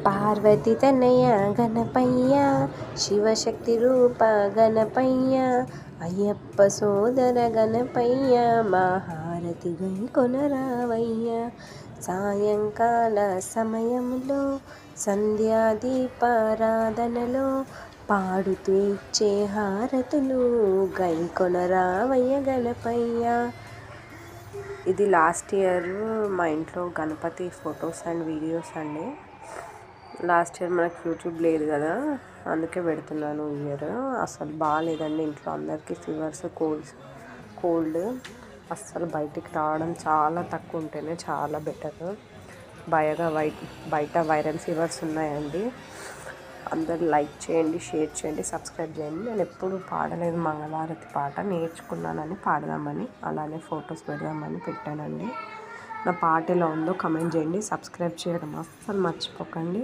పార్వతి తనయ గణపయ్య శివశక్తి రూప గణపయ్య అయ్యప్ప సోదర గణపయ్య మహారతి గై కొనరావయ్య సాయంకాల సమయంలో సంధ్యాదీపారాధనలో పాడుతూ ఇచ్చే హారతులు గై కొనరావయ్య గణపయ్య. ఇది లాస్ట్ ఇయర్ మా ఇంట్లో గణపతి ఫొటోస్ అండ్ వీడియోస్ అండి. లాస్ట్ ఇయర్ మనకు యూట్యూబ్ లేదు కదా, అందుకే పెడుతున్నాను. ఇయర్ అసలు బాగాలేదండి, ఇంట్లో అందరికీ ఫీవర్స్, కోల్డ్. అస్సలు బయటికి రావడం చాలా తక్కువ ఉంటేనే చాలా బెటర్. బయట వైరల్ ఫీవర్స్ ఉన్నాయండి. అందరు లైక్ చేయండి, షేర్ చేయండి, సబ్స్క్రైబ్ చేయండి. నేను ఎప్పుడు పాడలేదు మంగళారతి పాట, నేర్చుకున్నానని పాడదామని, అలానే ఫొటోస్ పెడదామని పెట్టానండి. నా పాట ఎలా ఉందో కమెంట్ చేయండి, సబ్స్క్రైబ్ చేయడం అస్సలు మర్చిపోకండి.